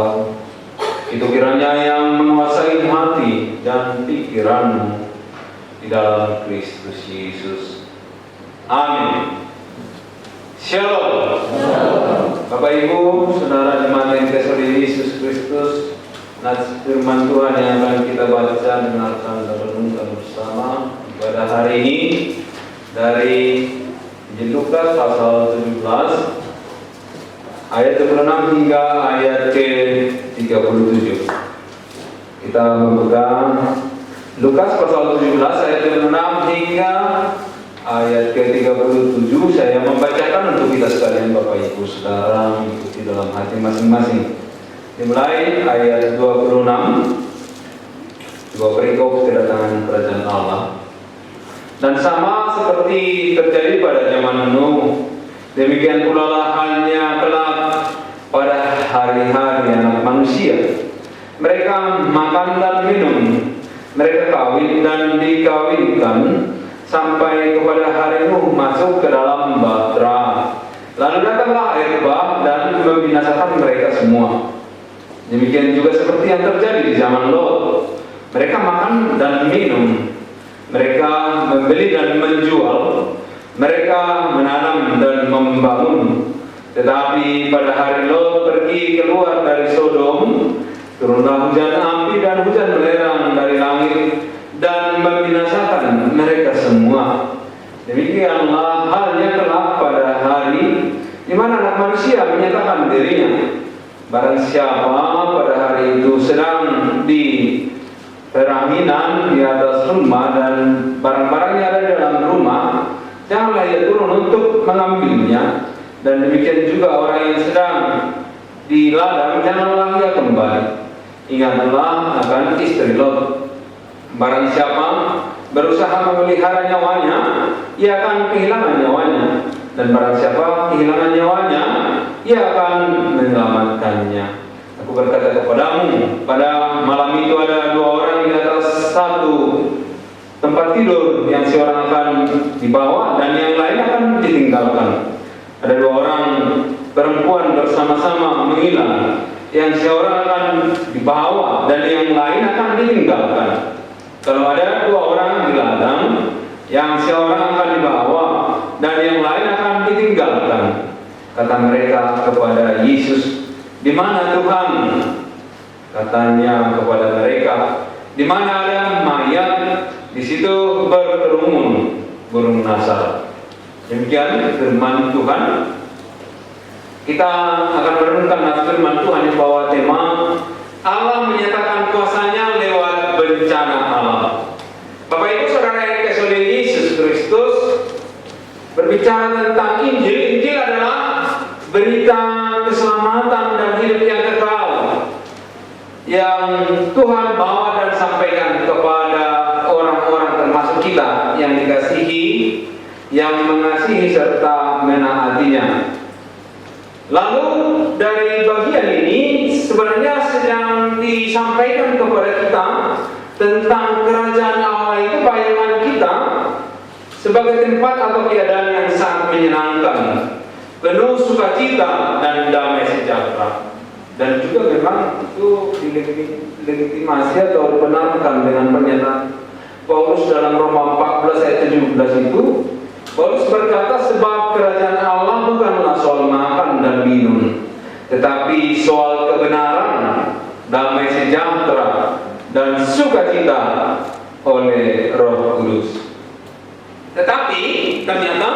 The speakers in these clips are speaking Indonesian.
Engkau. Itu kiranya yang menguasai hati dan pikiranmu di dalam Kristus Yesus. Amin. Shalom. Bapak Ibu, saudara jemaat yang dikasihi oleh Yesus Kristus, nats firman Tuhan yang akan kita baca, dengarkan dan renungkan bersama pada hari ini dari Injil Lukas pasal 17 ayat 26 hingga ayat ke-37. Kita memegang Lukas pasal 17 ayat 26 hingga ayat ke-37. Saya membacakan untuk kita sekalian, Bapak Ibu Saudara, mengikuti dalam hati masing-masing. Dimulai ayat 26, dua perikop kedatangan kerajaan Allah. Dan sama seperti terjadi pada zaman Nuh, demikian pula lah halnya kelak pada hari-hari anak manusia. Mereka makan dan minum, mereka kawin dan dikawinkan, sampai kepada hari Nuh masuk ke dalam bahtera. Lalu datanglah air bah dan membinasakan mereka semua. Demikian juga seperti yang terjadi di zaman Lot. Mereka makan dan minum, mereka membeli dan menjual, mereka menanam dan membangun. Tetapi pada hari Lot pergi keluar dari Sodom, turunlah hujan api dan hujan belerang dari langit dan membinasakan mereka semua. Demikianlah halnya kelak pada hari di mana anak manusia menyatakan dirinya. Barang siapa pada hari itu sedang di peraminan di atas rumah dan barang-barangnya ada di dalam rumah, janganlah ia turun untuk mengambilnya. Dan demikian juga orang yang sedang di ladang, janganlah ia kembali. Ingatlah akan istri Lot. Barang siapa berusaha memelihara nyawanya, ia akan kehilangan nyawanya. Dan barang siapa kehilangan nyawanya, ia akan menyelamatkannya. Aku berkata kepadamu, pada malam itu ada dua orang di atas satu tempat tidur, yang seorang akan dibawa dan yang lain akan ditinggalkan. Ada dua orang perempuan bersama-sama menghilang, yang seorang akan dibawa dan yang lain akan ditinggalkan. Kalau ada dua orang di ladang, yang seorang akan dibawa dan yang lain akan ditinggalkan. Kata mereka kepada Yesus, "Di mana Tuhan?" Katanya kepada mereka, "Di mana ada mayat, di situ berkerumun burung nasar." Demikian firman Tuhan. Kita akan merenungkan firman Tuhan yang bawa tema Allah menyatakan kuasanya lewat bencana alam. Bapak Ibu Saudara yang dikasihi oleh Yesus Kristus, berbicara tentang Injil. Injil adalah berita keselamatan dan hidup yang kekal yang Tuhan bawa dan sampaikan kepada orang-orang termasuk kita yang dikasihi, yang mengasihi serta menaatinya. Lalu dari bagian ini sebenarnya sedang disampaikan kepada kita tentang kerajaan Allah itu, bayangan kita sebagai tempat atau keadaan yang sangat menyenangkan, penuh sukacita dan damai sejahtera. Dan juga memang itu dilegitimasi atau dibenarkan dengan pernyataan Paulus dalam Roma 14 ayat 17 itu. Paulus berkata, sebab kerajaan Allah bukanlah soal makan dan minum, tetapi soal kebenaran, damai sejahtera, dan sukacita oleh Roh Kudus. Tetapi ternyata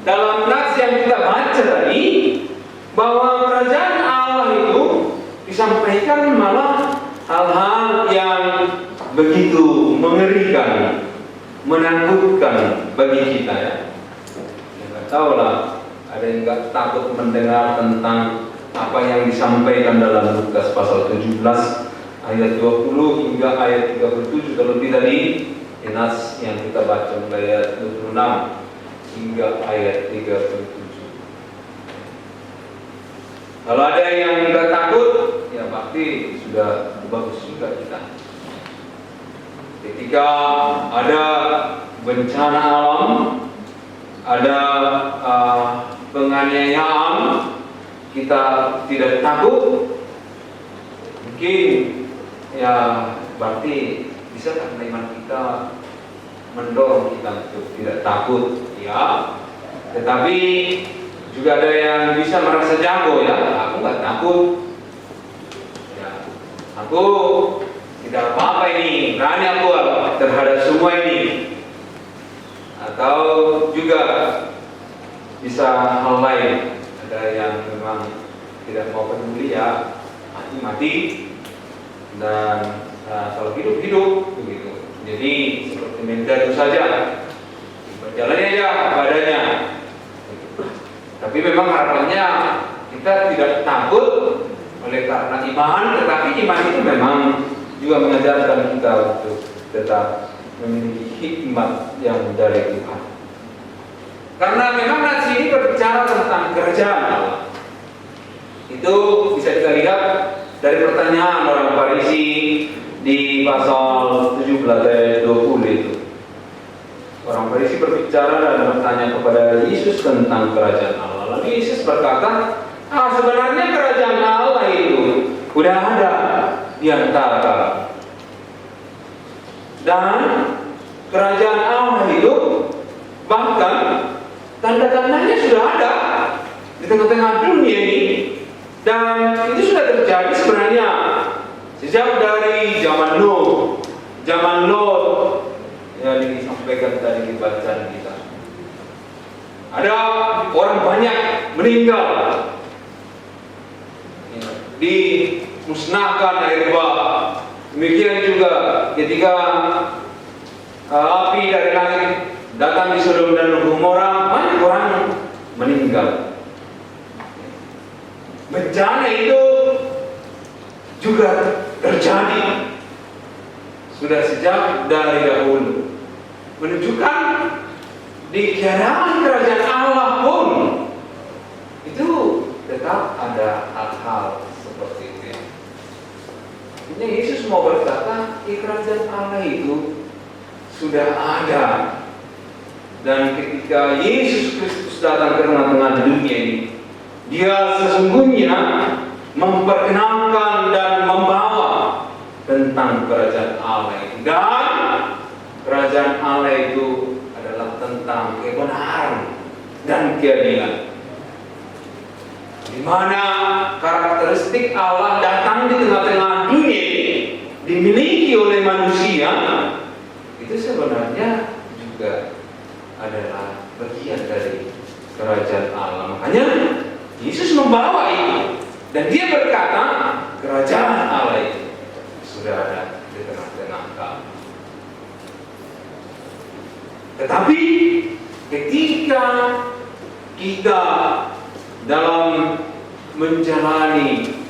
dalam nats yang kita baca tadi, bahwa kerajaan Allah itu disampaikan malah hal-hal yang begitu mengerikan, menakutkan bagi kita, ya. Nggak tahu lah, ada yang nggak takut mendengar tentang apa yang disampaikan dalam Lukas pasal 17 ayat 20 hingga ayat 37, terlebih tadi nas yang kita baca mulai ayat 26 hingga ayat 37. Kalau ada yang nggak takut, ya pasti sudah bagus juga kita. Ketika ada bencana alam, ada penganiayaan, kita tidak takut, Mungkin ya berarti bisa karena iman kita mendorong kita untuk tidak takut, ya. Tetapi juga ada yang bisa merasa jago, ya. Aku nggak takut, ya. Aku tidak apa-apa ini, berani aku terhadap semua ini. Atau juga bisa hal lain, ada yang memang tidak mau peduli, ya, mati dan kalau hidup begitu. Jadi seperti mental itu saja, berjalan aja padanya. Tapi memang harapannya kita tidak takut oleh karena iman, tetapi iman itu memang juga mengajarkan kita untuk tetap memiliki hikmat yang dari Tuhan. Karena memang nats ini berbicara tentang kerajaan Allah. Itu bisa kita lihat dari pertanyaan orang Farisi di pasal 17 ayat 20 itu. Orang Farisi berbicara dan bertanya kepada Yesus tentang kerajaan Allah. Lalu Yesus berkata, sebenarnya kerajaan Allah itu udah ada di antara kamu. Dan kerajaan Allah itu bahkan tanda-tandanya sudah ada di tengah-tengah dunia ini. Dan itu sudah terjadi sebenarnya sejak dari zaman Nuh, zaman Lot, yang disampaikan tadi di bacaan kita. Ada orang banyak meninggal, dimusnahkan air bah. Demikian juga ketika api dari langit datang di Sodom dan Gomora, banyak orang meninggal. Bencana itu juga terjadi sudah sejak dari dahulu, menunjukkan di keadaan kerajaan Allah pun itu tetap ada hal-hal seperti itu. Ini Yesus mau berkata, kerajaan Allah itu sudah ada, dan ketika Yesus Kristus datang ke tengah-tengah dunia ini, Dia sesungguhnya memperkenalkan dan membawa tentang kerajaan Allah itu. Dan kerajaan Allah itu adalah tentang kebenaran dan keadilan, di mana karakteristik Allah datang di tengah-tengah dunia ini dimiliki oleh manusia. Itu sebenarnya juga adalah bagian dari kerajaan Allah. Makanya Yesus membawa itu, dan Dia berkata kerajaan Allah itu sudah ada di tengah-tengah kamu. Tetapi ketika kita dalam menjalani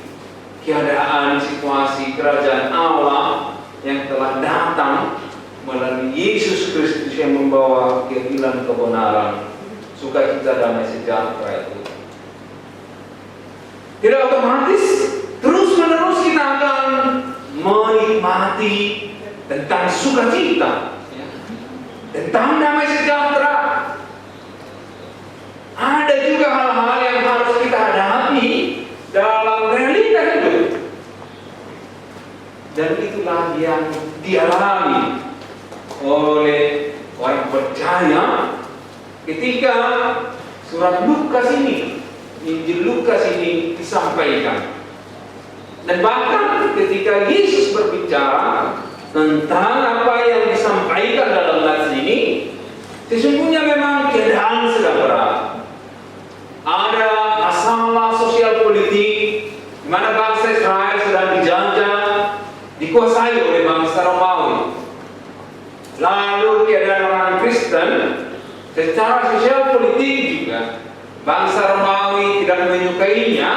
keadaan situasi kerajaan Allah yang telah datang melalui Yesus Kristus yang membawa keadilan, kebenaran, sukacita, damai sejahtera itu, tidak otomatis terus-menerus kita akan menikmati tentang sukacita, tentang damai sejahtera. Ada juga hal-hal yang harus kita hadapi dalam realita hidup, dan itulah yang dialami oleh orang percaya ketika surat Lukas ini, Injil Lukas ini disampaikan. Dan bahkan ketika Yesus berbicara tentang apa yang disampaikan dalam nats ini, sesungguhnya memang keadaan sedang berat. Ada masalah sosial politik di mana bangsa Israel sedang dijajah, dikuasai oleh bangsa Romawi. Lalu keadaan orang Kristen secara sosial politik juga bangsa Romawi tidak menyukainya,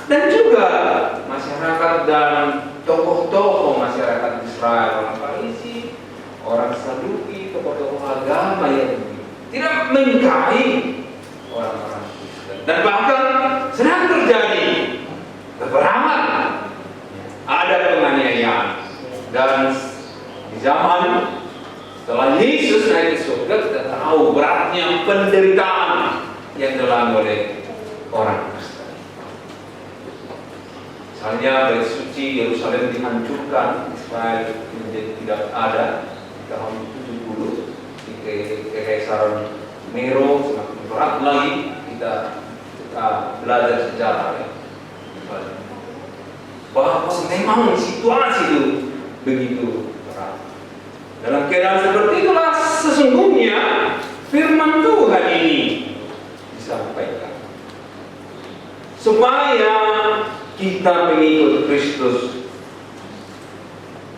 dan juga masyarakat dan tokoh-tokoh masyarakat Israel, orang Farisi, orang Saduki, tokoh-tokoh agama yang tidak menyukai orang-orang Kristen. Dan bahkan sedang terjadi peperangan, ada penganiayaan. Dan di zaman setelah Yesus naik ke surga, kita tahu beratnya penderitaan yang dialami oleh orang Kristen. Misalnya suci Yerusalem dihancurkan, Israel menjadi tidak ada di tahun 70 di kekaisaran Nero. Semakin berat lagi kita belajar sejarah ya, bahwa memang situasi itu begitu berat. Dalam keadaan seperti itulah sesungguhnya firman Tuhan ini disampaikan supaya kita mengikut Kristus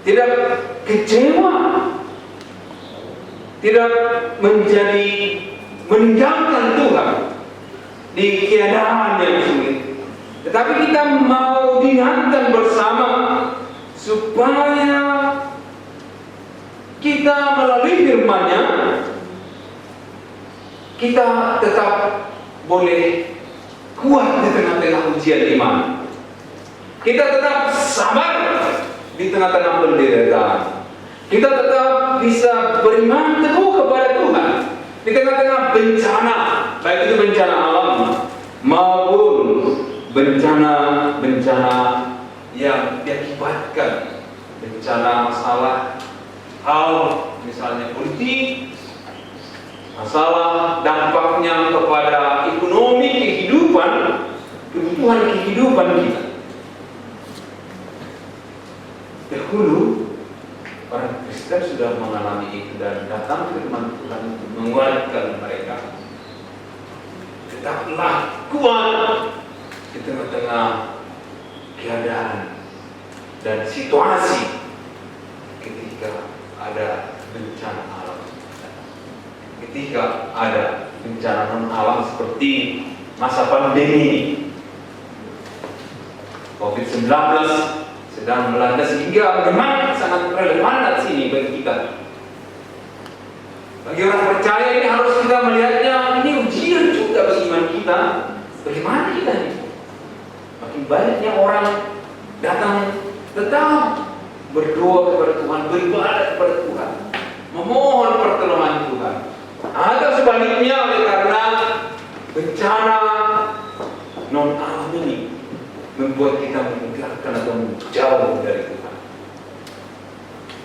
tidak kecewa, tidak menjadi meninggalkan Tuhan di keadaan yang sulit, tetapi kita mau diingatkan bersama supaya kita melalui firman-Nya kita tetap boleh kuat di tengah-tengah ujian iman. Kita tetap sabar di tengah-tengah penderitaan. Kita tetap bisa beriman teguh kepada Tuhan di tengah-tengah bencana, baik itu bencana alam maupun bencana-bencana yang diakibatkan bencana masalah hal misalnya politik, masalah dampaknya kepada ekonomi kehidupan, kebutuhan kehidupan kita. Dahulu orang Kristen sudah mengalami itu dan datang firman Tuhan untuk menguatkan mereka. Tetaplah kuat di tengah-tengah keadaan dan situasi ketika ada bencana alam. Ketika ada bencana non alam seperti masa pandemi COVID-19 sedang melanda, sehingga memang sangat relevan sini bagi kita. Bagi orang percaya ini harus kita melihatnya, ini ujian juga bagi iman kita. Bagaimana kita ini? Makin banyaknya orang datang tetap berdoa kepada Tuhan, beribadah kepada Tuhan, memohon pertolongan Tuhan. Atau sebaliknya, oleh karena bencana non alam ini membuat kita meninggalkan atau menjauh dari Tuhan.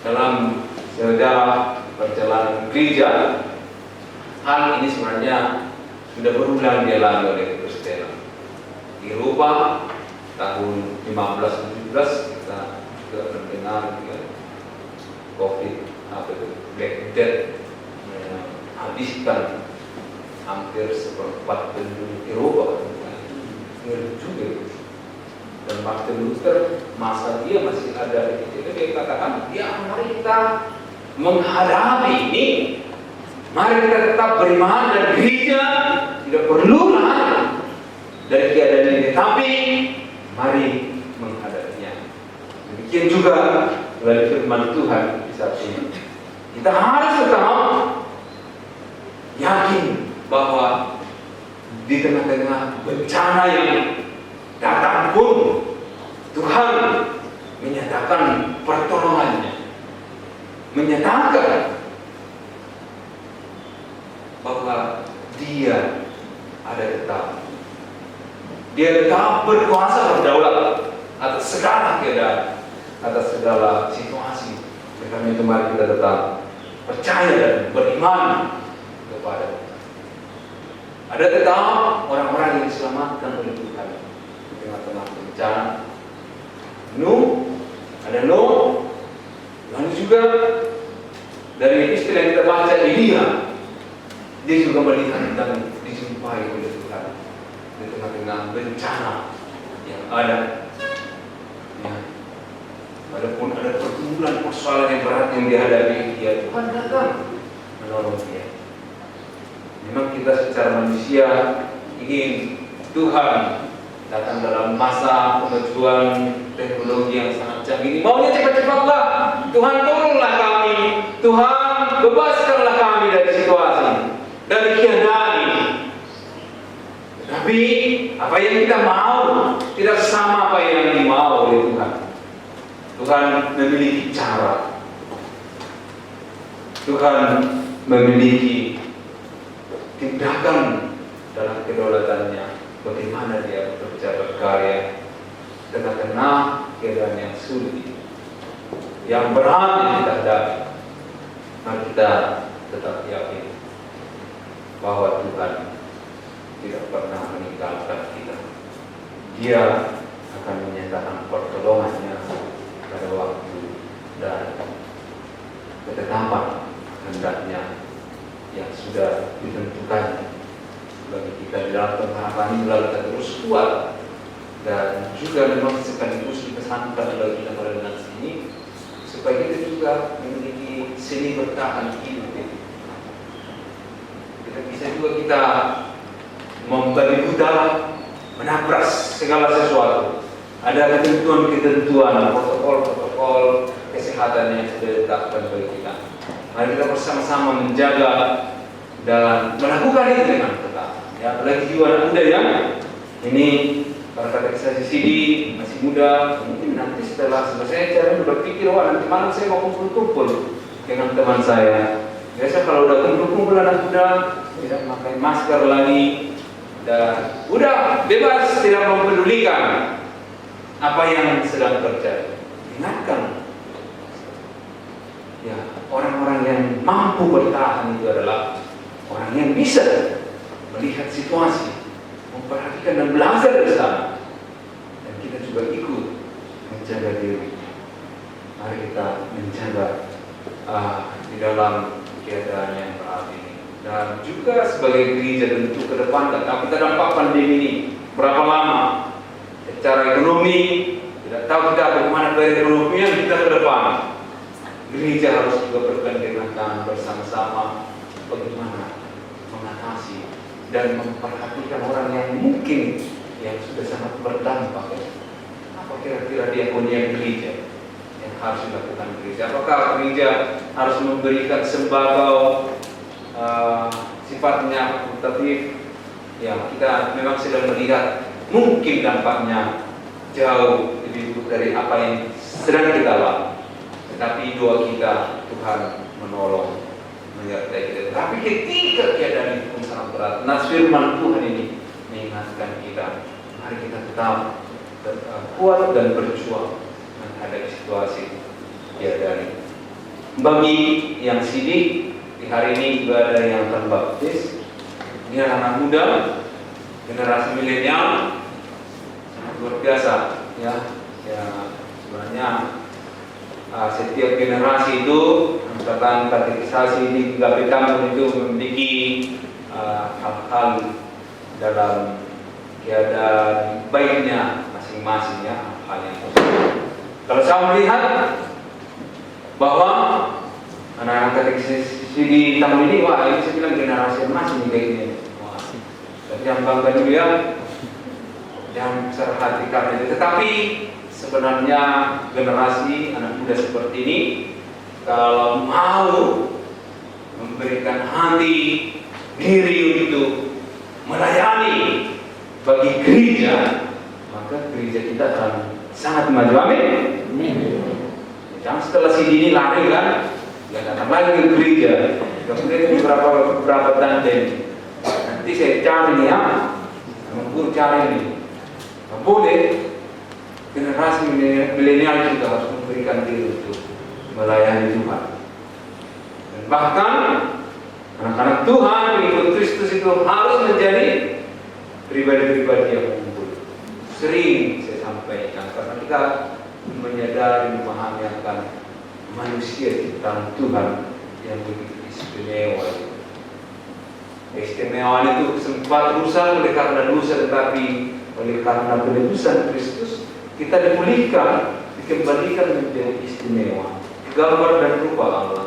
Dalam sejarah perjalanan gereja, hal ini sebenarnya sudah berulang dialami oleh Kristen. Di Eropa tahun 1517 kita juga mendengar COVID Black Death menghabiskan hampir seperempat penduduk Eropa. Ngeri juga. Dan Martin Luther masa dia masih ada di situ, dia katakan, ya mari kita menghadapi ini, mari kita tetap beriman dan gereja tidak perlu lari dari keadaan ini, tapi mari menghadapinya. Demikian juga melalui firman Tuhan di saat ini, kita harus tetap yakin bahwa di tengah-tengah bencana yang datang pun Tuhan menyatakan pertolongannya, menyatakan bahwa Dia ada tetap. Dia tetap berkuasa berdaulat atas segala keadaan, atas segala situasi. Karena itu mari kita tetap percaya dan beriman kepada. Ada tetap orang-orang yang diselamatkan oleh Tuhan di tengah-tengah bencana. Ada lalu juga dari istilah yang kita baca Elia, dia juga melihat dan dijumpai oleh Tuhan di tengah-tengah bencana yang ada. Ya. Walaupun ada pergumulan persoalan yang berat yang dihadapi dia, Tuhan datang menolong dia. Memang kita secara manusia ingin Tuhan datang dalam masa kemajuan teknologi yang sangat canggih ini. Maunya cepat-cepatlah, Tuhan tolonglah kami, Tuhan bebaskanlah kami dari situasi, dari keadaan ini. Tapi apa yang kita mau tidak sama apa yang dimau oleh Tuhan. Tuhan memiliki cara. Tuhan memiliki tindakan dalam kedaulatannya. Bagaimana Dia bekerja berkarya tengah-tengah keadaan yang sulit, yang berat yang kita hadapi, mari kita tetap yakin bahwa Tuhan tidak pernah meninggalkan kita. Dia akan menyatakan pertolongannya pada waktu dan ketetapan hendaknya yang sudah ditentukan bagi kita di dalam pengharapan ini. Lalu kita terus kuat dan juga memang sekaligus dipesankan bagi kita pada dengan sini supaya kita juga memiliki seni bertahan hidup. Kita bisa juga kita memberi udara menabras segala sesuatu. Ada ketentuan-ketentuan, protokol-protokol kesehatan yang sudah ditetapkan bagi kita. Mari kita bersama-sama menjaga dan melakukan itu dengan ketat. Ya, apalagi jiwa anak muda yang ini para katekisasi sidi masih muda, mungkin nanti setelah selesai saya berpikir, wah nanti malam saya mau kumpul-kumpul dengan teman saya. Biasa kalau udah kumpul-kumpul anak muda tidak pakai masker lagi dan udah bebas, tidak mempedulikan apa yang sedang terjadi. Ingatkan, ya, orang-orang yang mampu bertahan itu adalah orang yang bisa melihat situasi, memperhatikan dan belajar bersama, dan kita juga ikut menjaga diri. Mari kita menjaga di dalam keadaan yang berat ini. Dan juga sebagai gereja tentu ke depan, tapi kita dampak pandemi ini berapa lama? Secara ekonomi tidak tahu kita bagaimana perekonomian kita ke depan. Gereja harus juga bergandengan tangan bersama-sama bagaimana mengatasi dan memperhatikan orang yang mungkin yang sudah sangat berdampak. Apa kira-kira diakoni gereja yang harus dilakukan gereja? Apakah gereja harus memberikan sembako sifatnya fakultatif? Ya, kita memang sedang melihat mungkin dampaknya jauh lebih buruk dari apa yang sedang kita lakukan. Tetapi doa kita, Tuhan menolong, menyertai kita. Tapi ketika keadaan itu pun sangat berat, nah firman Tuhan ini mengingatkan kita, mari kita tetap kuat dan berjuang menghadapi situasi keadaan ini. Bagi yang sidik, di hari ini juga ada yang terbaptis. Ini anak muda, generasi milenial, sangat luar biasa, ya. Sebenarnya setiap generasi itu, angkatan katekisasi di GKP Tambun itu memiliki hal-hal dalam keadaan baiknya masing-masing, ya, hal yang positif. Kalau saya melihat bahwa anak-anak katekisasi di Tambun ini, wah ini saya bilang generasi emas ini kayak gini. Tapi yang bangga dulu ya, jangan besar hati karena itu. Tetapi sebenarnya generasi anak muda seperti ini kalau mau memberikan hati diri untuk melayani bagi gereja, maka gereja kita akan sangat maju. Amin. Jangan setelah si ini lari kan, nggak datang lagi ke gereja. Kemudian beberapa tanda nanti saya cari nih ya, mengukur cari nih. Nggak boleh. Generasi milenial juga harus memberikan diri untuk melayani Tuhan. Dan bahkan anak-anak Tuhan pengikut Kristus itu harus menjadi pribadi-pribadi yang unggul. Sering saya sampaikan karena kita menyadari, memahami akan manusia ciptaan Tuhan yang begitu istimewa. Keistimewaan itu sempat rusak oleh karena dosa, tetapi oleh karena penebusan Kristus kita dipulihkan, dikembalikan menjadi istimewa, gambar dan rupa Allah.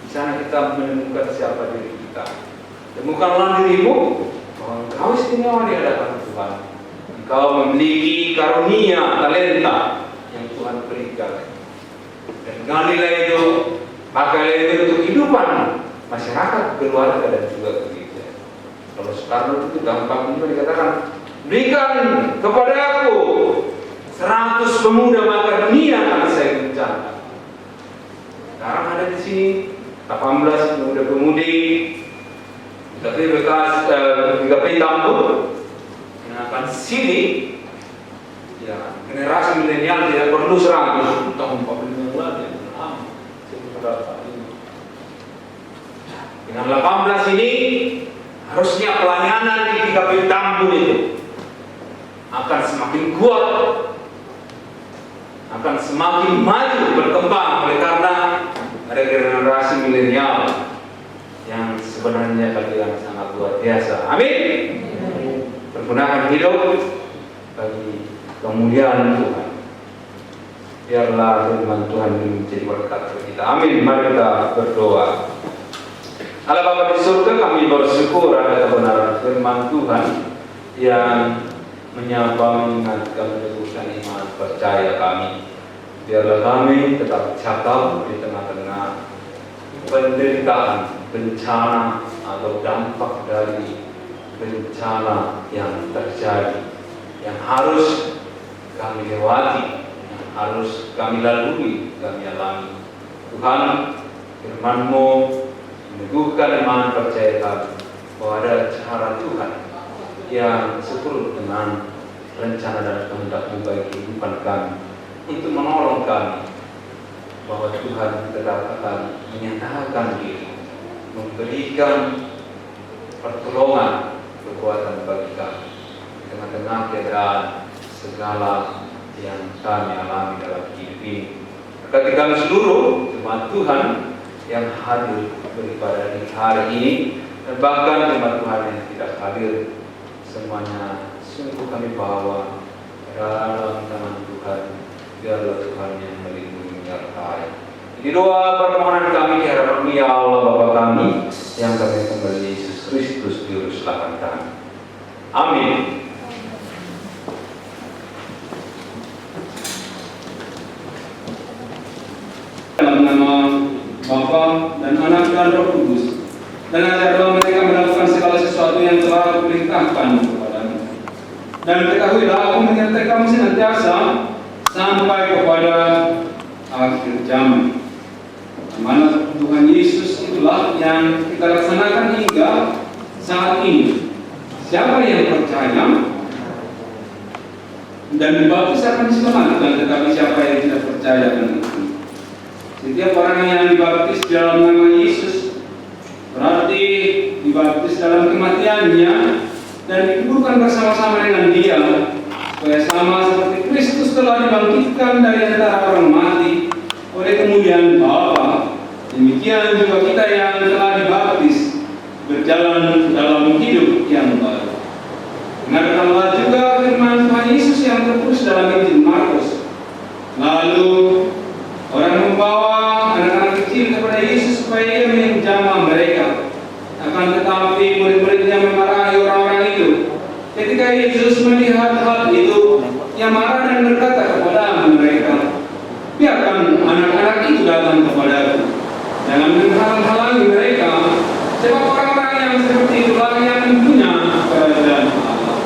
Di sana kita menemukan siapa diri kita. Temukanlah dirimu bahwa engkau istimewa di hadapan Tuhan. Engkau memiliki karunia, talenta yang Tuhan berikan. Dan galilah itu, pakailah itu untuk kehidupan masyarakat, keluarga dan juga gereja. Kalau sekarang itu gampang juga dikatakan, berikan kepada aku 100 pemuda maka dunia akan saya guncangkan. Sekarang ada di sini 18 pemuda-pemudi GKP Tambun yang akan sini, ya, generasi milenial tidak perlu perlu 100 tahun 45 lagi. Dengan 18 ini harusnya pelayanan di GKP Tambun itu akan semakin kuat, akan semakin maju berkembang oleh karena ada generasi milenial yang sebenarnya kalian sangat luar biasa. Amin. Pergunakan hidup bagi kemuliaan Tuhan. Biarlah firman Tuhan ini menjadi berkat bagi kita. Amin. Mari kita berdoa. Allah Bapa di surga, kami bersyukur ada kebenaran firman Tuhan yang menyapa, mengingatkan, meneguhkan iman percaya kami. Biarlah kami tetap cakap di tengah-tengah penderitaan, bencana atau dampak dari bencana yang terjadi, yang harus kami lewati, yang harus kami lalui, kami alami. Tuhan, firman-Mu meneguhkan iman percaya kami bahwa ada cara Tuhan yang seturut dengan rencana dan kehendak-Mu bagi kehidupan kami, untuk menolong kami, bahwa Tuhan tetap akan menyatakan diri, memberikan pertolongan, kekuatan bagi kami di tengah-tengah keadaan segala yang kami alami dalam hidup ini. Berkati kami seluruh jemaat Tuhan yang hadir beribadah di hari ini, dan bahkan jemaat Tuhan yang tidak hadir, semuanya sungguh kami bawa dalam tangan Tuhan. Biarlah Tuhan yang melindungi menyertai. Ini doa permohonan kami di hadapan ya Allah Bapa kami yang kami kembali Yesus Kristus Juru Selamat kami. Amin. Dalam nama Bapa dan Anak dan Roh Kudus, dan ajarlah mereka melakukan segala sesuatu yang telah Aku perintahkan kepadamu. Dan ketahuilah Aku menyertai kamu senantiasa sampai kepada akhir zaman. Amanat Tuhan Yesus itulah yang kita laksanakan hingga saat ini. Siapa yang percaya dan dibaptis akan diselamatkan, tetapi siapa yang tidak percaya akan mati. Setiap orang yang dibaptis dalam nama Yesus berarti dibaptis dalam kematiannya dan dikuburkan bersama-sama dengan Dia, supaya sama seperti Kristus telah dibangkitkan dari antara orang mati oleh kemuliaan Bapa, demikian juga kita yang telah dibaptis berjalan dalam hidup yang baru. Dengarkanlah juga firman Tuhan Yesus yang tertulis dalam Injil Markus. Lalu orang membawa anak-anak kecil kepada Yesus supaya Ia menjamah mereka. Akan tetapi murid-muridnya memarahi orang-orang itu. Ketika Yesus melihat hal itu, Ia marah dan berkata kepada mereka, biarkan anak-anak itu datang kepadaku, jangan menghalang-halangi mereka, sebab orang-orang yang seperti itulah yang punya kerajaan Allah.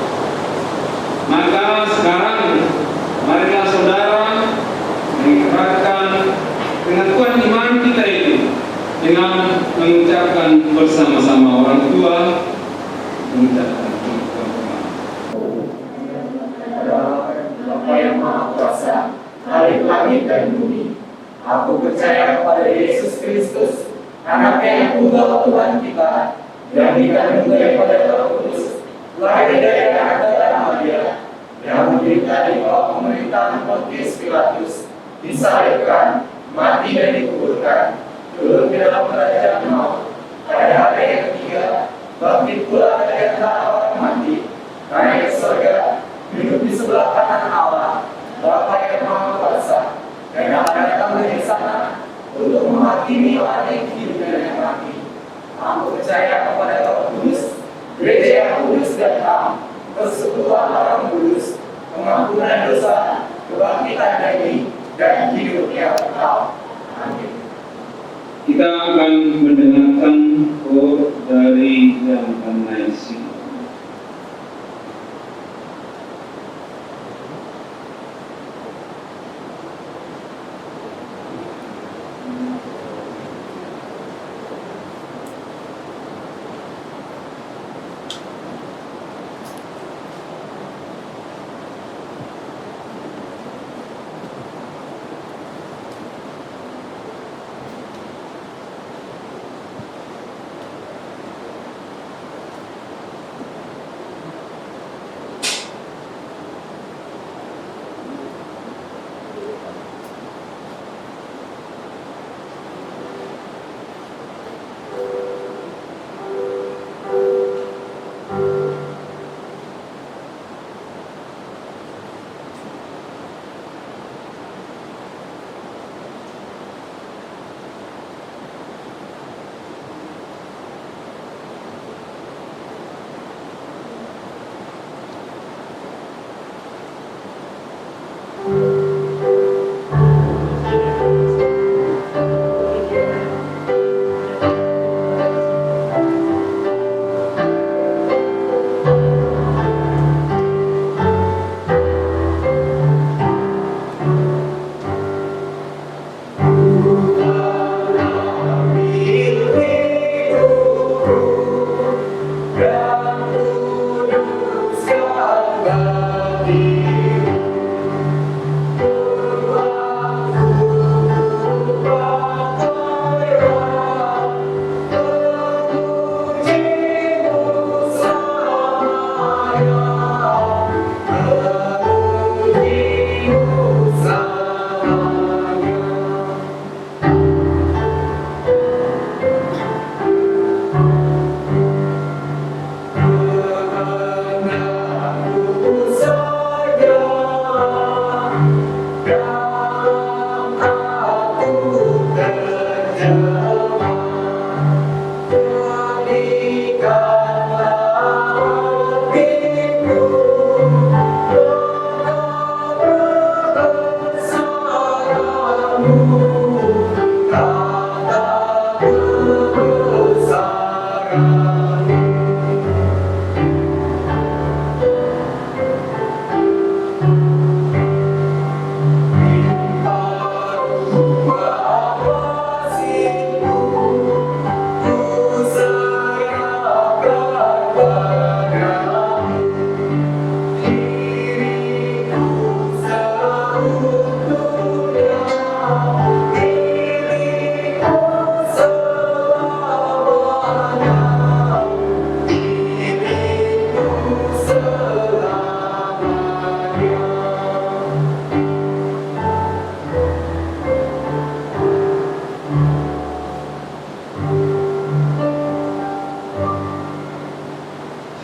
Maka sekarang marilah saudara mengikrarkan pengakuan iman kita itu dengan mengucapkan bersama-sama orang tua, mengucapkan Bapa yang Maha Kuasa, Khalik langit dan bumi. Aku percaya kepada Yesus Kristus, Anaknya yang tunggal Tuhan kita, yang dikandung daripada Roh Kudus, lahir dari anak Maria, yang menderita di bawah pemerintahan Pontius Pilatus, disalibkan, mati dan dikuburkan, turun ke dalam kerajaan maut, pada hari yang ketiga, bangkit pula dari antara orang mati, naik ke surga, duduk di sebelah kanan Allah, Bapa yang Maha Kuasa, dan akan datang dari sana untuk menghakimi orang yang hidup dan yang mati. Aku percaya kepada Roh Kudus, gereja yang kudus dan ham, persekutuan orang kudus, pengampunan dosa, kebangkitan daging, dan hidup yang kekal. Amin. Kita akan mendengarkan kor dari yang Naisi.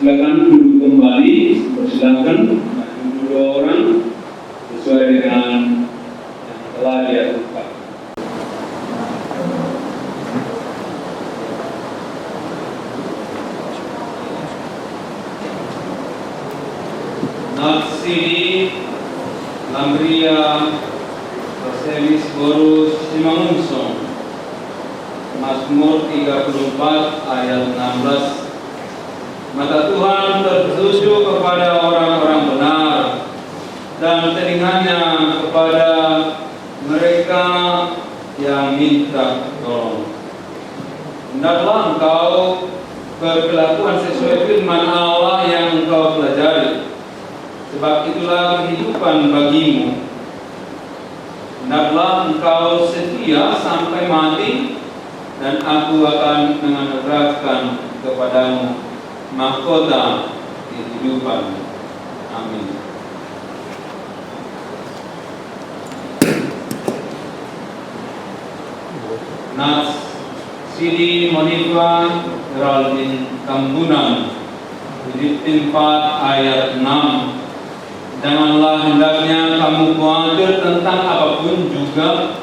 Silakan duduk kembali, persilakan dua orang sesuai dengan yang telah diaturkan. Natsidi Lambria Roselis Borus Simangunsong, Mazmur 34 ayat 16. Mata Tuhan tertuju kepada orang-orang benar dan telinganya kepada mereka yang minta tolong. Hendaklah engkau berkelakuan sesuai firman Allah yang engkau pelajari, sebab itulah kehidupan bagimu. Hendaklah engkau setia sampai mati, dan aku akan menganugerahkan kepadamu mahkota kehidupan. Amin. Nats Sidi Monifa Geraldine Kambunan, Filipi 4 ayat 6. Janganlah hendaknya kamu khawatir tentang apapun juga,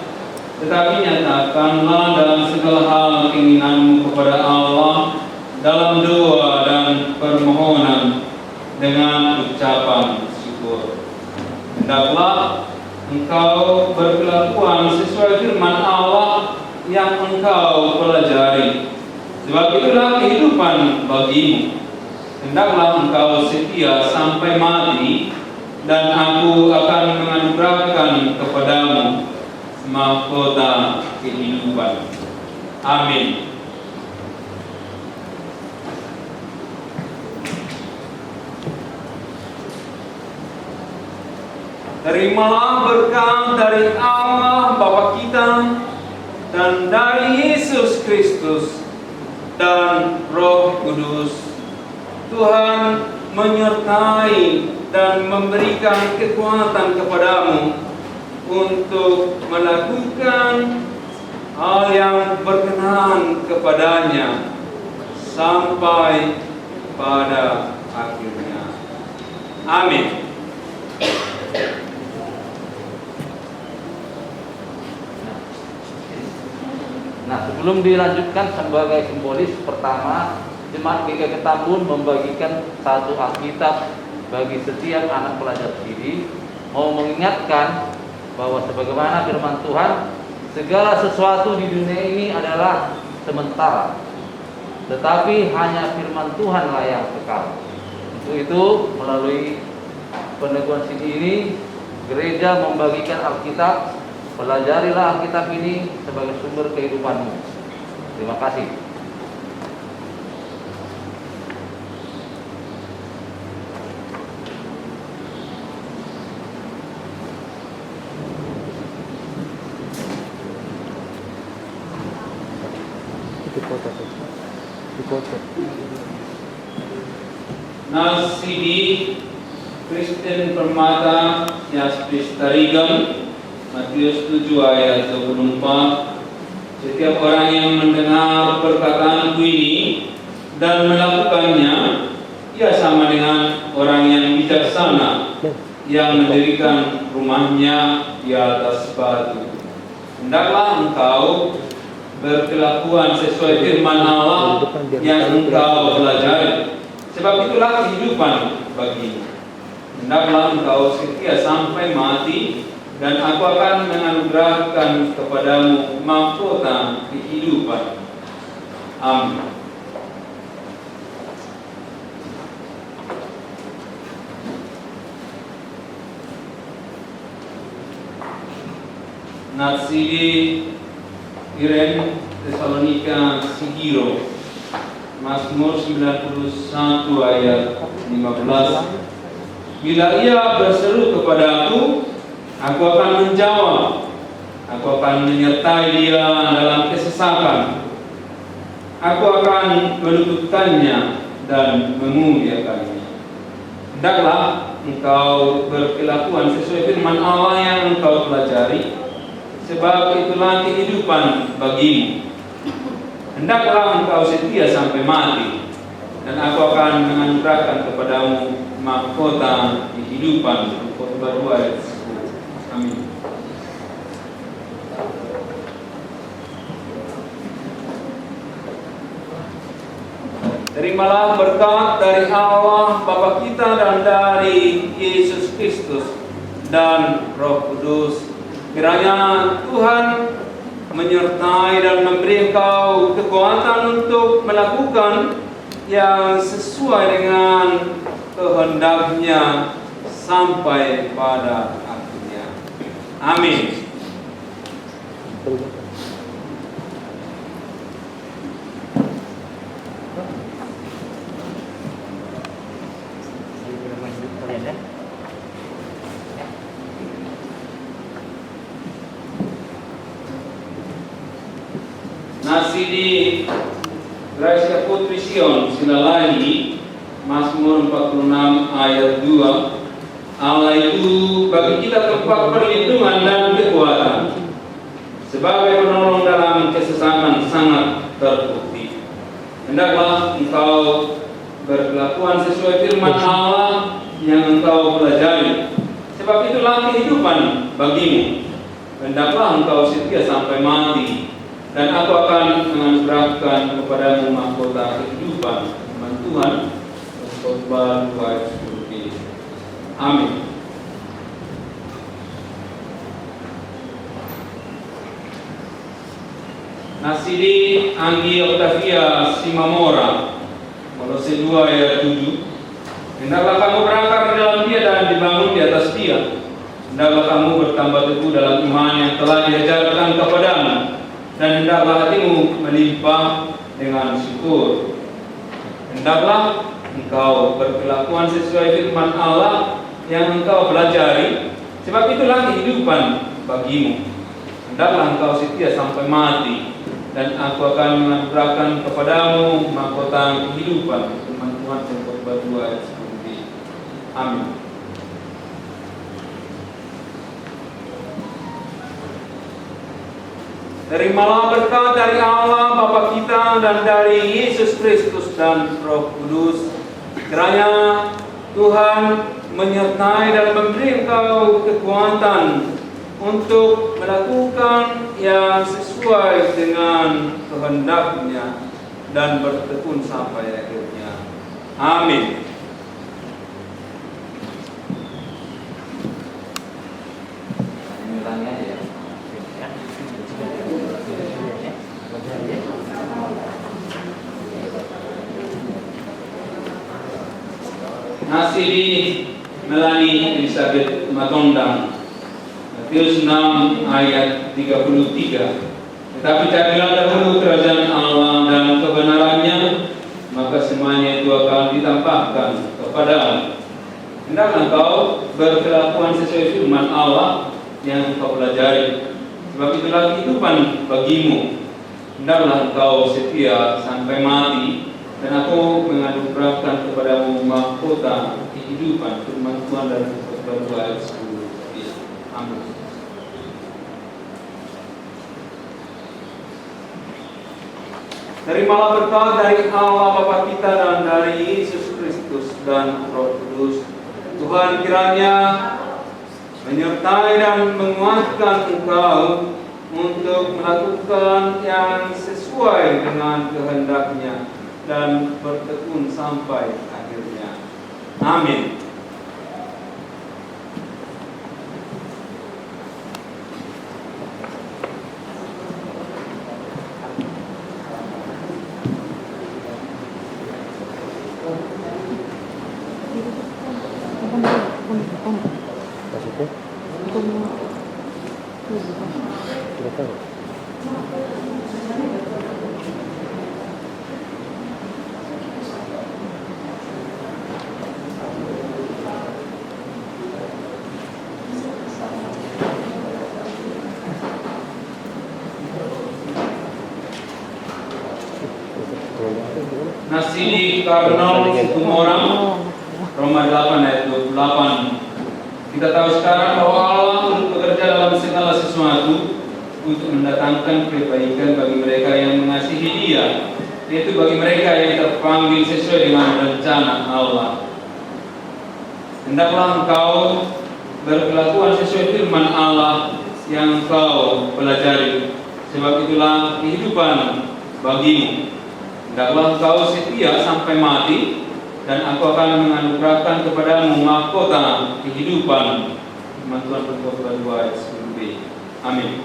tetapi nyatakanlah dalam segala hal keinginanmu kepada Allah dalam doa dan permohonan dengan ucapan syukur. Hendaklah engkau berkelakuan sesuai firman Allah yang engkau pelajari, sebab itulah kehidupan bagimu. Hendaklah engkau setia sampai mati, dan aku akan menganugerahkan kepadamu mahkota kehidupan. Amin. Terimalah berkat dari Allah Bapa kita dan dari Yesus Kristus dan Roh Kudus. Tuhan menyertai dan memberikan kekuatan kepadamu untuk melakukan hal yang berkenan kepadanya sampai pada akhirnya. Amin. Nah, sebelum dilanjutkan sebagai simbolis, pertama Jemaat GKI Tambun membagikan satu Alkitab bagi setiap anak pelajar Sidi, mau mengingatkan bahwa sebagaimana firman Tuhan, segala sesuatu di dunia ini adalah sementara, tetapi hanya firman Tuhanlah yang kekal. Untuk itu, melalui peneguhan Sidi ini, gereja membagikan Alkitab. Pelajarilah Alkitab ini sebagai sumber kehidupanmu. Terima kasih. Nasidi Kristen Permata Yaspis Tarigam, Matius 7 ayat 24. Setiap orang yang mendengar perkataanku ini dan melakukannya, ia sama dengan orang yang bijaksana yang mendirikan rumahnya di atas batu. Hendaklah engkau berkelakuan sesuai firman Allah yang engkau pelajari. Sebab itulah kehidupan bagimu. Hendaklah engkau setia sampai mati, dan aku akan menganugerahkan kepadamu mahkota kehidupan. Amin. Natsidi Iren Tesalonika Sigiro, Mazmur 91 ayat 15. Bila ia berseru kepadaku, aku akan menjawab. Aku akan menyertai dia dalam kesesakan. Aku akan meluputkannya dan memuliakannya. Hendaklah engkau berkelakuan sesuai firman Allah yang engkau pelajari, sebab itulah kehidupan bagimu. Hendaklah engkau setia sampai mati, dan aku akan menganugerahkan kepadamu mahkota kehidupan. Khotbah 2 ayat 10. Amin. Terimalah berkat dari Allah Bapa kita dan dari Yesus Kristus dan Roh Kudus. Kiranya Tuhan menyertai dan memberi engkau kekuatan untuk melakukan yang sesuai dengan kehendaknya sampai pada akhirnya. Amin. Nasidi Gracia Putri Sion Silalahi, Mazmur 46 ayat 2. Allah itu bagi kita tempat perlindungan dan kekuatan, sebagai penolong dalam kesesakan sangat terbukti. Hendaklah engkau berkelakuan sesuai firman Allah yang engkau pelajari, sebab itulah kehidupan bagimu. Hendaklah engkau setia sampai mati, dan aku akan menganugerahkan kepadamu mahkota kehidupan. Firman Tuhan. Khotbah 2 ayat 10. Amin. Nasidi Anggi Octavia Simamora, Kolose 2 ayat 7. Hendaklah kamu berakar di dalam dia dan dibangun di atas dia. Hendaklah kamu bertambah teguh dalam iman yang telah diajarkan kepadamu, dan hendaklah hatimu melimpah dengan syukur. Hendaklah engkau berkelakuan sesuai firman Allah yang engkau pelajari, sebab itulah kehidupan bagimu. Hendaklah engkau setia sampai mati, dan aku akan menganugerahkan kepadamu mahkota kehidupan. Firman Tuhan yang Khotbah 2 ayat 10. Amin. Terimalah berkat dari Allah Bapa kita dan dari Yesus Kristus dan Roh Kudus. Kiranya Tuhan menyertai dan memberi engkau kekuatan untuk melakukan yang sesuai dengan kehendaknya dan bertekun sampai akhirnya. Amin. Nasidi Melani Elizabeth Matondang, Matius 6 ayat 33. Tetapi carilah dahulu kerajaan Allah dan kebenarannya, maka semuanya itu akan ditambahkan kepadamu. Hendaklah engkau berkelakuan sesuai firman Allah yang engkau pelajari, sebab itulah kehidupan bagimu. Hendaklah engkau setia sampai mati, dan aku menganugerahkan kepadamu mahkota kehidupan. Firman Tuhan dan Khotbah 2 ayat 10. Amin. Terimalah berkat dari Allah Bapa kita dan dari Yesus Kristus dan Roh Kudus. Tuhan kiranya menyertai dan menguatkan engkau untuk melakukan yang sesuai dengan kehendaknya dan bertekun sampai akhirnya. Amin. Nasili Kardinal Situmorang, Roma 8 ayat 28. Kita tahu sekarang bahwa Allah turut bekerja dalam segala sesuatu untuk mendatangkan kebaikan bagi mereka yang mengasihi Dia, yaitu bagi mereka yang terpanggil sesuai dengan rencana Allah. Hendaklah engkau berkelakuan sesuai firman Allah yang engkau pelajari, sebab itulah kehidupan bagimu. Hendaklah engkau setia sampai mati, dan aku akan menganugerahkan kepadamu mahkota kehidupan. Firman Tuhan berkhotbah 2 ayat 10b. Amin.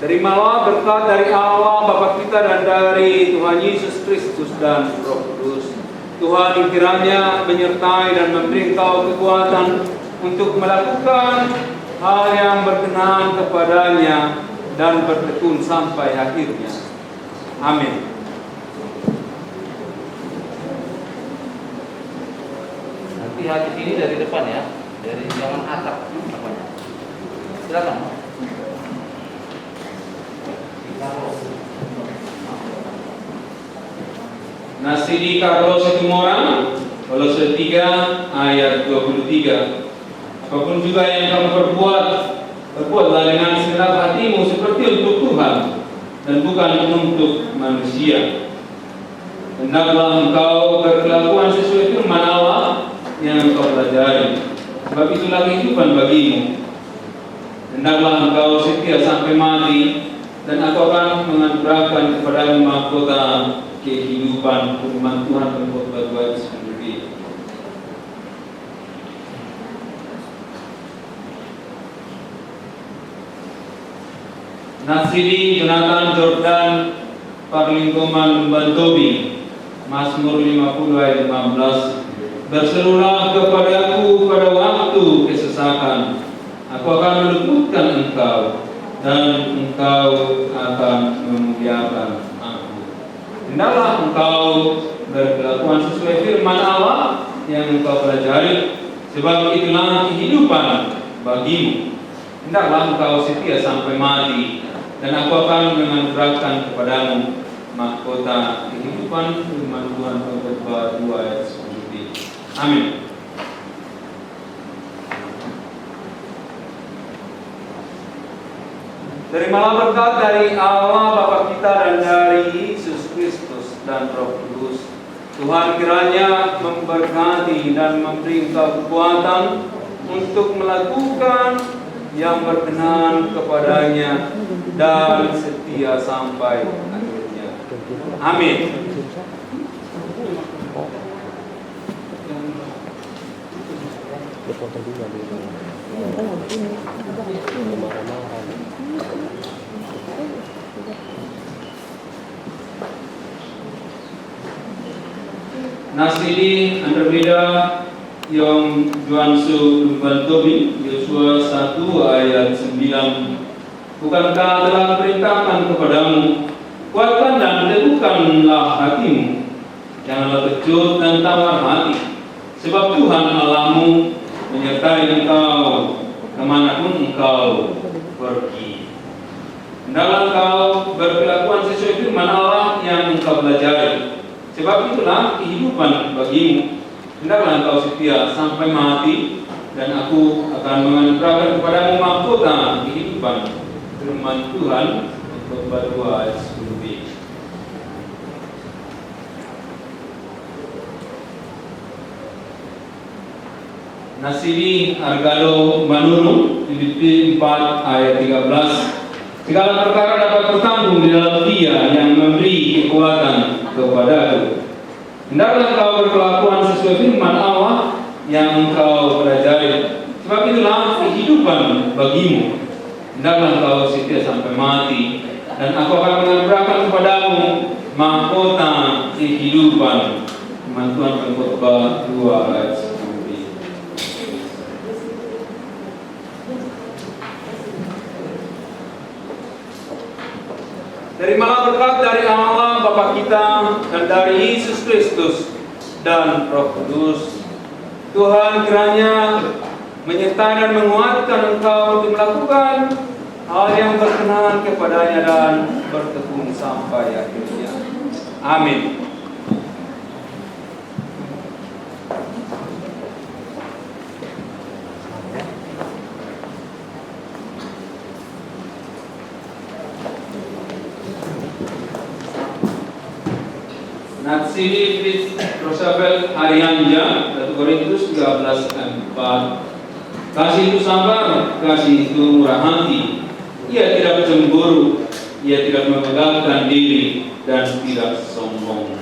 Terimalah berkat dari Allah Bapa kita dan dari Tuhan Yesus Kristus dan Roh Kudus. Tuhan kiranya menyertai dan memberi engkau kekuatan untuk melakukan hal yang berkenan kepadanya dan bertekun sampai akhirnya. Amin. Nanti hadis ini dari depan ya, dari jangan atap apanya. Silakan. Nasili Carlos Situmorang, Kolose 3 ayat 23. Apapun juga yang kamu perbuatlah dengan segenap hatimu seperti untuk Tuhan dan bukan untuk manusia. Hendaklah engkau berkelakuan sesuai firman Allah yang engkau pelajari, sebab itulah kehidupan bagimu. Hendaklah engkau setia sampai mati, dan aku akan menganugerahkan kepadamu mahkota kehidupan. Firman Tuhan berkhotbah 2 ayat 10b. Nasili Jonathan Jordan Parlingkoman Bantobi, Mazmur 50 ayat 15. Berserulah kepadaku pada waktu kesesakan, aku akan meluputkan engkau, dan engkau akan memuliakan aku. Hendaklah engkau berkelakuan sesuai firman Allah yang engkau pelajari, sebab itulah kehidupan bagimu. Hendaklah engkau setia sampai mati, dan aku akan menganugerahkan kepadamu mahkota kehidupan. Firman Tuhan berkhotbah 2 ayat 10b. Amin. Terimalah berkat dari Allah Bapa kita dan dari Yesus Kristus dan Roh Kudus. Tuhan kiranya memberkati dan memberi engkau kekuatan untuk melakukan yang berkenan kepadanya dan setia sampai akhirnya. Amin. Nasili Andromeda Yong Juansu Lumbantobi, Yosua 1 ayat 9. Bukankah telah perintahkan kepadamu, kuatkan dan teguhkanlah hatimu, janganlah kecut dan tawar hati, sebab Tuhan Allahmu menyertai engkau kemanapun engkau pergi. Hendaklah engkau berkelakuan sesuai firman Allah yang engkau pelajari, sebab itulah kehidupan bagimu. Hendaklah engkau setia sampai mati, dan aku akan menganugerahkan kepadamu mahkota kehidupan. Firman Tuhan, Khotbah 2 ayat 10b. Nasiri Argalo Manuru, Filipi 4 ayat 13. Segala perkara dapat tertampung di dalam Dia yang memberi kekuatan kepadaku. Hendaklah engkau berkelakuan sesuai firman Allah yang engkau pelajari, sebab itulah kehidupan bagimu. Hendaklah engkau setia sampai mati, dan aku akan menganugerahkan kepadamu mahkota kehidupan. Firman Tuhan Pengkhotbah 2 ayat 10. Terimalah berkat dari Allah Bapa kita dan dari Yesus Kristus dan Roh Kudus. Tuhan kiranya menyertai dan menguatkan engkau untuk melakukan hal yang berkenan kepadanya dan bertekun sampai akhirnya. Amin. Natsiri Fritz Rosabel Arianja, 1 Korintus 13:4. Kasih itu sabar, kasih itu murah hati. Ia tidak cemburu, ia tidak membanggakan diri dan tidak sombong.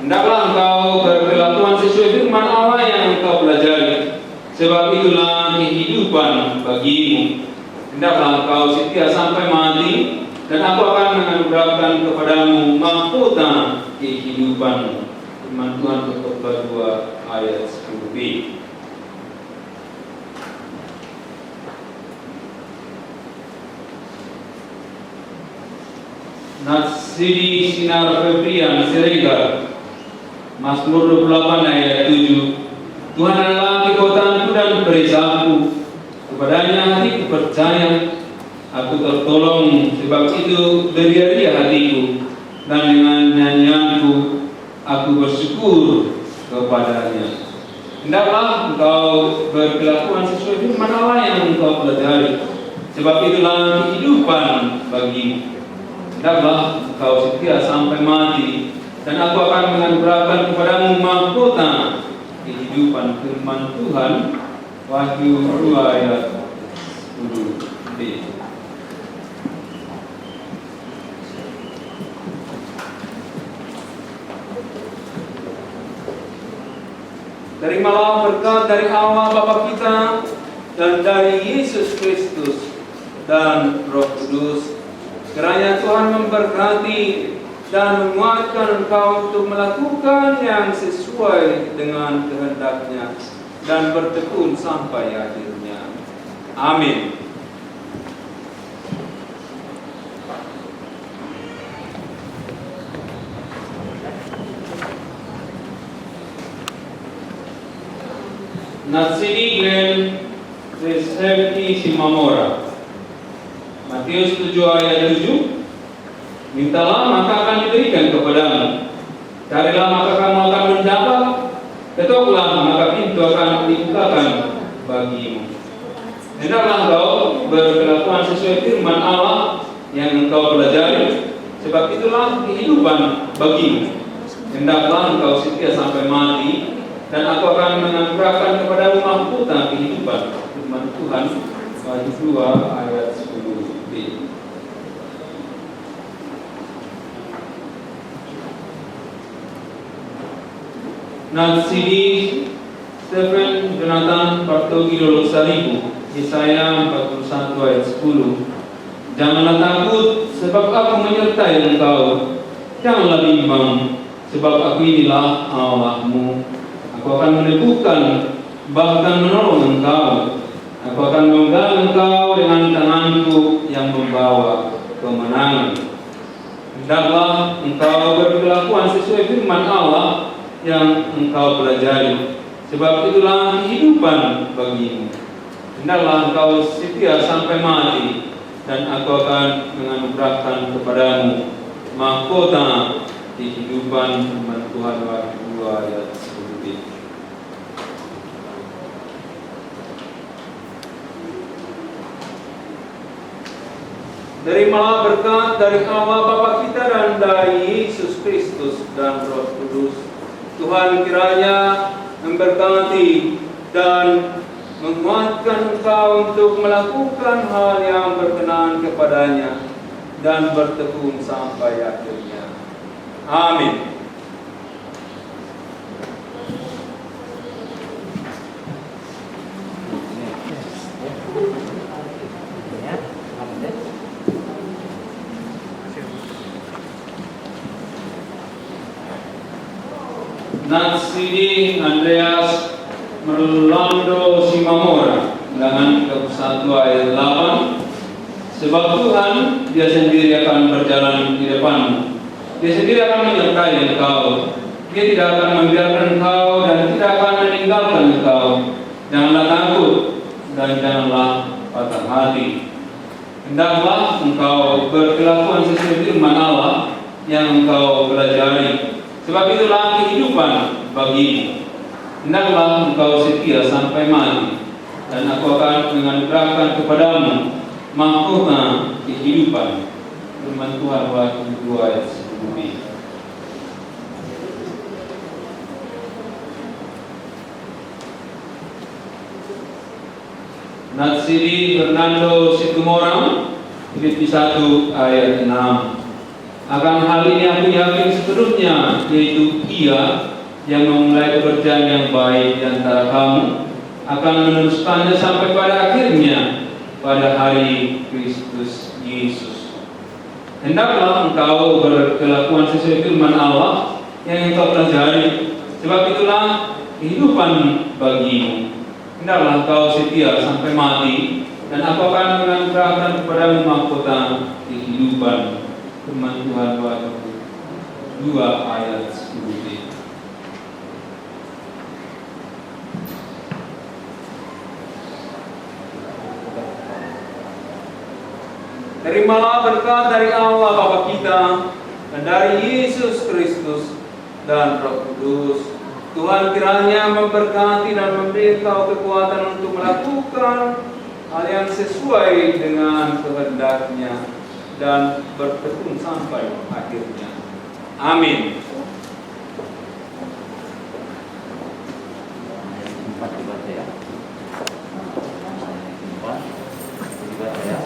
Hendaklah engkau berkelakuan sesuai firman Allah yang engkau pelajari, sebab itulah kehidupan bagimu. Hendaklah engkau setia sampai mati, dan aku akan menganugerahkan kepadamu mahkota kehidupan. Firman Tuhan Pengkhotbah 2 ayat 10b. Natsiri Sinar Febrian Siregar, Mazmur 28 ayat 7. Tuhan adalah kekuatanku dan perisaiku, kepadanya hatiku percaya. Aku tertolong, sebab itu beria-ria hatiku, dan dengan nyanyianku aku bersyukur kepadanya. Hendaklah engkau berkelakuan sesuai firman Allah yang engkau pelajari, sebab itulah kehidupan bagimu. Hendaklah engkau setia sampai mati, dan aku akan menganugerahkan kepadamu mahkota kehidupan. Firman Tuhan Wahyu 2 ayat 10b. Terimalah berkat dari Allah Bapa kita dan dari Yesus Kristus dan Roh Kudus. Kiranya Tuhan memberkati dan menguatkan engkau untuk melakukan yang sesuai dengan kehendak-Nya dan bertekun sampai akhirnya. Amin. Natsiri Glenn Resepti Simamora, Matius 7 ayat 7. Mintalah maka akan diberikan kepadamu, carilah maka kamu akan mendapat, ketoklah maka pintu akan dibukakan bagimu. Hendaklah engkau berkelakuan sesuai firman Allah yang engkau pelajari, sebab itulah kehidupan bagimu. Hendaklah engkau setia sampai mati, dan aku akan menganugerahkan kepadamu mahkota kehidupan. Firman Tuhan Wahyu 2 ayat 10b. Natsiri Stephen Jonathan Bartogi Lolo Saribu, Yesaya 41 ayat 10. Janganlah takut, sebab aku menyertai engkau. Janganlah bimbang, sebab aku inilah Allahmu. Aku akan meneguhkan, bahkan menolong engkau. Aku akan menggal engkau dengan tanganku yang membawa kemenangan. Hendaklah engkau berkelakuan sesuai firman Allah yang engkau pelajari, sebab itulah kehidupan bagimu. Hendaklah engkau setia sampai mati, dan aku akan menganugerahkan kepadamu mahkota kehidupan. Firman Tuhan Wahyu 2 ayat 10b. Terimalah berkat dari Allah Bapa kita dan dari Yesus Kristus dan Roh Kudus. Tuhan kiranya memberkati dan menguatkan engkau untuk melakukan hal yang berkenan kepadanya dan bertekun sampai akhirnya. Amin. Natsidi Andreas Merlando Simamora dengan 31 ayat 8. Sebab Tuhan Dia sendiri akan berjalan di depanmu. Dia sendiri akan menyertai engkau. Dia tidak akan membiarkan engkau dan tidak akan meninggalkan engkau. Janganlah takut dan janganlah patah hati. Hendaklah engkau berkelakuan sesuai firman Allah yang engkau pelajari. Sebab itulah kehidupan bagimu. Hendaklah engkau setia sampai mati, dan aku akan menganugerahkan kepadamu mahkota kehidupan. Firman Tuhan Wahyu 2 ayat 10b. Natsiri Fernando Situmorang, Filipi 1 ayat 6. Akan hal ini aku yakin sepenuhnya, yaitu Ia yang memulai pekerjaan yang baik di antara kamu akan meneruskannya sampai pada akhirnya pada hari Kristus Yesus. Hendaklah engkau berkelakuan sesuai firman Allah yang engkau pelajari, sebab itulah kehidupan bagimu. Hendaklah engkau setia sampai mati, dan aku akan menganugerahkan kepadamu mahkota kehidupan. Firman Tuhan Wahyu 2 ayat 10b. Terimalah berkat dari Allah Bapa kita dan dari Yesus Kristus dan Roh Kudus. Tuhan kiranya memberkati dan memberi engkau kekuatan untuk melakukan hal yang sesuai dengan kehendak-Nya dan bertekun sampai akhirnya. Amin. Dibaca ya. Dibaca ya.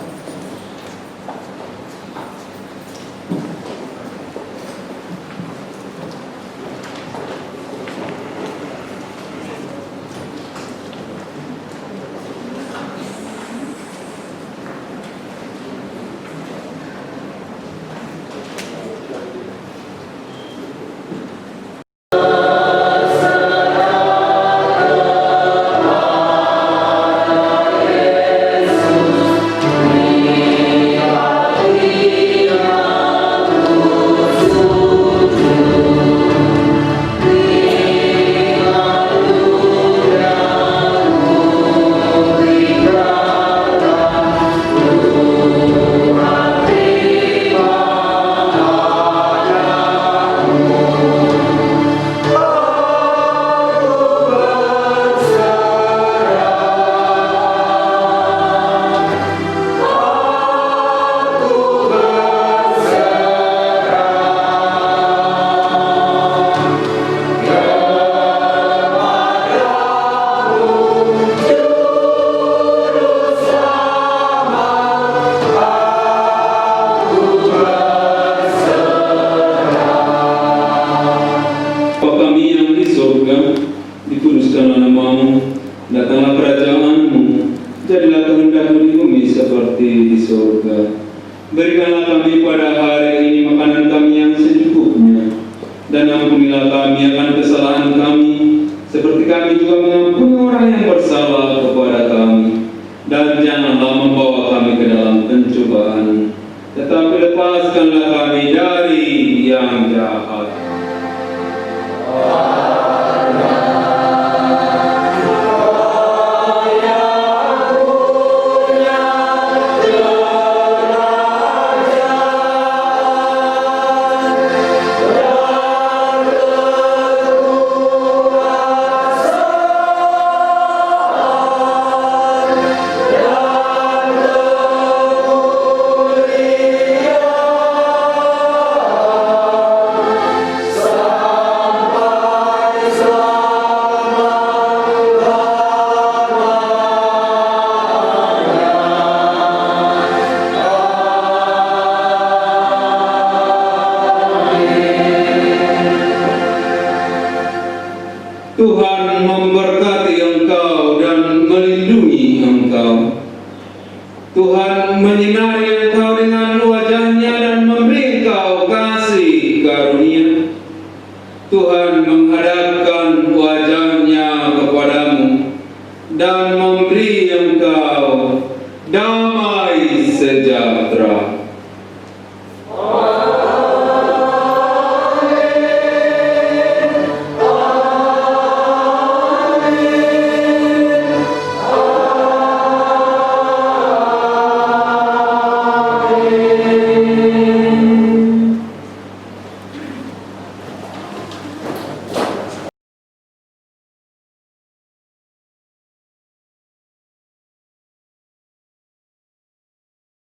Berikanlah kami pada hari ini makanan kami yang secukupnya, dan ampunilah kami akan kesalahan kami, seperti kami juga mengampuni orang yang bersalah kepada kami. Dan janganlah membawa kami ke dalam pencobaan, tetapi lepaskanlah kami dari yang jahat. engkau. Tuhan menyinari engkau dengan wajah-Nya dan memberi engkau kasih karunia. Tuhan menghadapkan wajah-Nya kepadamu dan memberi